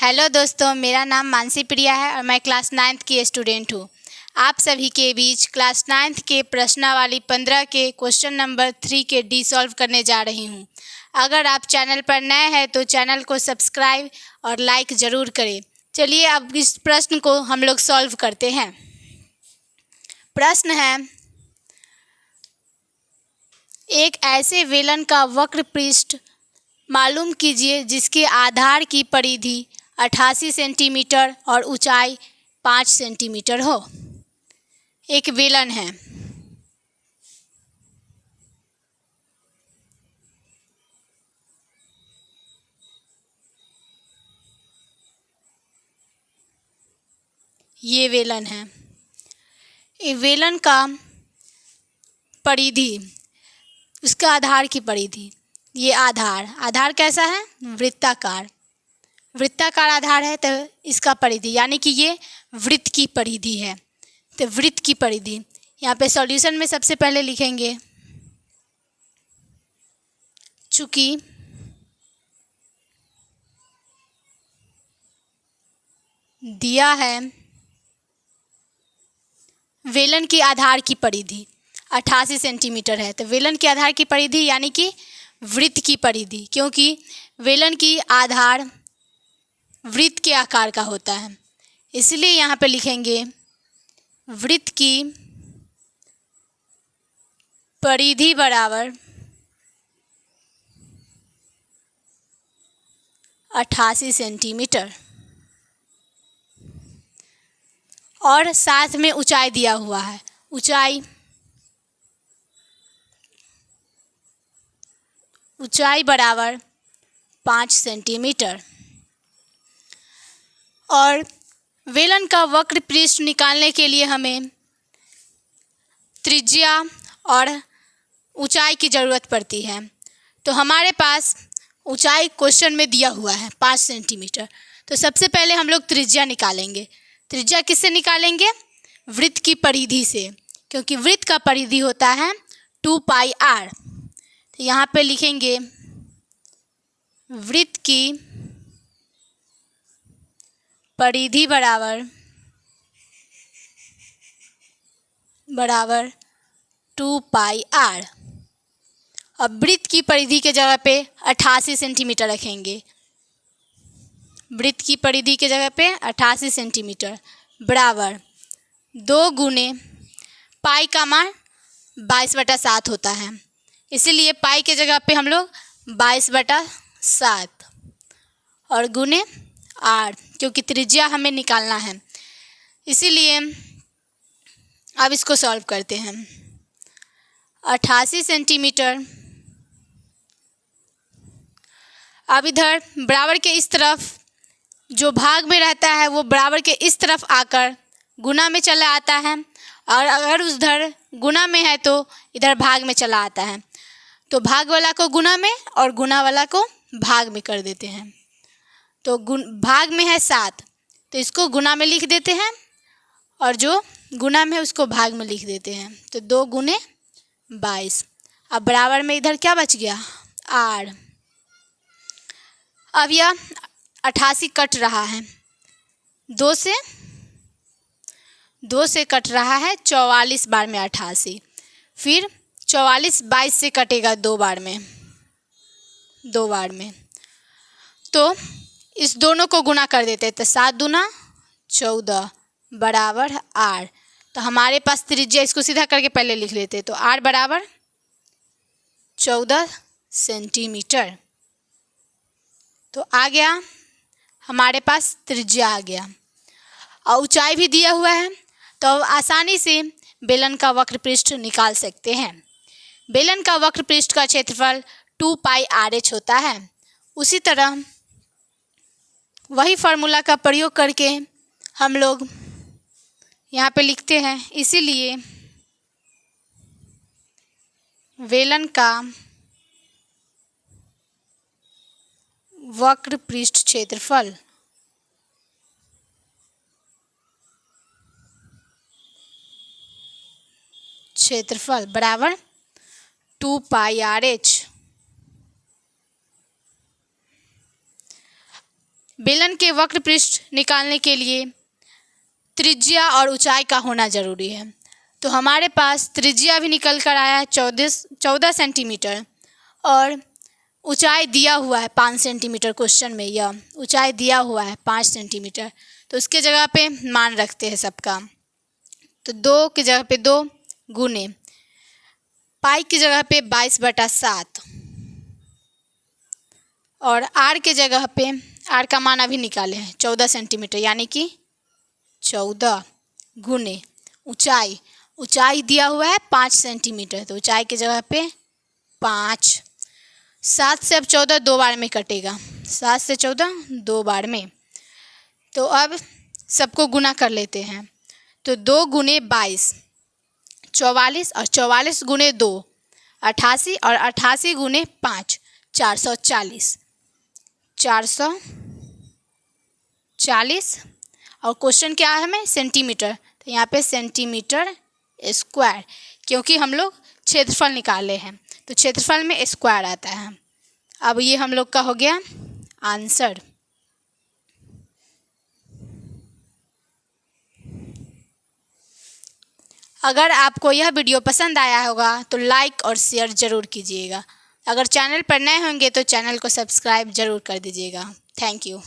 Hello दोस्तों, मेरा नाम मानसी प्रिया है और मैं क्लास 9th की स्टूडेंट हूँ। आप सभी के बीच क्लास 9th के प्रश्नावली 15 के क्वेश्चन नंबर 3 के डी सॉल्व करने जा रही हूँ। अगर आप चैनल पर नए हैं तो चैनल को सब्सक्राइब और लाइक ज़रूर करें। चलिए अब इस प्रश्न को हम लोग सॉल्व करते हैं। प्रश्न है, एक ऐसे बेलन का वक्र पृष्ठ मालूम कीजिए जिसके आधार की परिधि 88 सेंटीमीटर और ऊंचाई 5 सेंटीमीटर हो। एक बेलन है। ये बेलन है। ये बेलन का परिधि, उसका आधार की परिधि, ये आधार कैसा है? वृत्ताकार आधार है, तो इसका परिधि यानी कि ये वृत्त की परिधि है। तो वृत्त की परिधि यहाँ पे सॉल्यूशन में सबसे पहले लिखेंगे, चूंकि दिया है बेलन की आधार की परिधि 88 सेंटीमीटर है, तो बेलन की आधार की परिधि यानी कि वृत्त की परिधि, क्योंकि बेलन की आधार वृत्त के आकार का होता है, इसलिए यहाँ पे लिखेंगे वृत्त की परिधि बराबर 88 सेंटीमीटर और साथ में ऊंचाई दिया हुआ है। ऊंचाई बराबर 5 सेंटीमीटर और बेलन का वक्र पृष्ठ निकालने के लिए हमें त्रिज्या और ऊंचाई की ज़रूरत पड़ती है। तो हमारे पास ऊंचाई क्वेश्चन में दिया हुआ है 5 सेंटीमीटर, तो सबसे पहले हम लोग त्रिज्या निकालेंगे। त्रिज्या किससे निकालेंगे? वृत्त की परिधि से, क्योंकि वृत्त का परिधि होता है 2πr। तो यहाँ पे लिखेंगे वृत्त की परिधि बराबर 2πr। अब वृत्त की परिधि के जगह पे 88 सेंटीमीटर रखेंगे। वृत्त की परिधि के जगह पे 88 सेंटीमीटर बराबर 2 गुने पाई का मान 22/7 होता है, इसीलिए पाई के जगह पे हम लोग 22/7 और गुने r, क्योंकि त्रिज्या हमें निकालना है, इसीलिए अब इसको सॉल्व करते हैं। 88 सेंटीमीटर, अब इधर बराबर के इस तरफ जो भाग में रहता है वो बराबर के इस तरफ आकर गुना में चला आता है, और अगर उधर गुना में है तो इधर भाग में चला आता है। तो भाग वाला को गुना में और गुना वाला को भाग में कर देते हैं। तो भाग में है 7, तो इसको गुना में लिख देते हैं, और जो गुना में है उसको भाग में लिख देते हैं। तो 2 गुने 22। अब बराबर में इधर क्या बच गया? r। अब यह 88 कट रहा है, 2 से कट रहा है 44 बार में 88, फिर 44 22 से कटेगा 2 बार में। तो इस दोनों को गुना कर देते हैं, तो 7 दूना 14 बराबर r। तो हमारे पास त्रिज्या, इसको सीधा करके पहले लिख लेते हैं, तो r बराबर 14 सेंटीमीटर। तो आ गया हमारे पास त्रिज्या आ गया, और ऊंचाई भी दिया हुआ है, तो आसानी से बेलन का वक्र पृष्ठ निकाल सकते हैं। बेलन का वक्र पृष्ठ का क्षेत्रफल 2πrh होता है। उसी तरह वही फार्मूला का प्रयोग करके हम लोग यहाँ पे लिखते हैं, इसीलिए बेलन का वक्र पृष्ठ क्षेत्रफल बराबर 2πrh। बेलन के वक्र पृष्ठ निकालने के लिए त्रिज्या और ऊंचाई का होना ज़रूरी है। तो हमारे पास त्रिज्या भी निकल कर आया है 14 सेंटीमीटर और ऊंचाई दिया हुआ है 5 सेंटीमीटर। क्वेश्चन में यह ऊंचाई दिया हुआ है 5 सेंटीमीटर, तो उसके जगह पे मान रखते हैं सबका। तो 2 की जगह पे 2 गुने पाई की जगह पे 22/7 और आर के जगह पे आर का मान अभी निकाले हैं 14 सेंटीमीटर, यानी कि 14 गुने ऊंचाई दिया हुआ है 5 सेंटीमीटर, तो ऊंचाई की जगह पे 5। 7 से अब 14 2 बार में कटेगा, 7 से 14 2 बार में। तो अब सबको गुना कर लेते हैं। तो 2 गुने 22 44 और 44 गुने 2 88 और 88 गुने 5 440 और क्वेश्चन क्या है हमें सेंटीमीटर, तो यहाँ पे सेंटीमीटर स्क्वायर, क्योंकि हम लोग क्षेत्रफल निकाले हैं तो क्षेत्रफल में स्क्वायर आता है। अब ये हम लोग का हो गया आंसर। अगर आपको यह वीडियो पसंद आया होगा तो लाइक और शेयर ज़रूर कीजिएगा। अगर चैनल पर नए होंगे तो चैनल को सब्सक्राइब ज़रूर कर दीजिएगा। Thank you.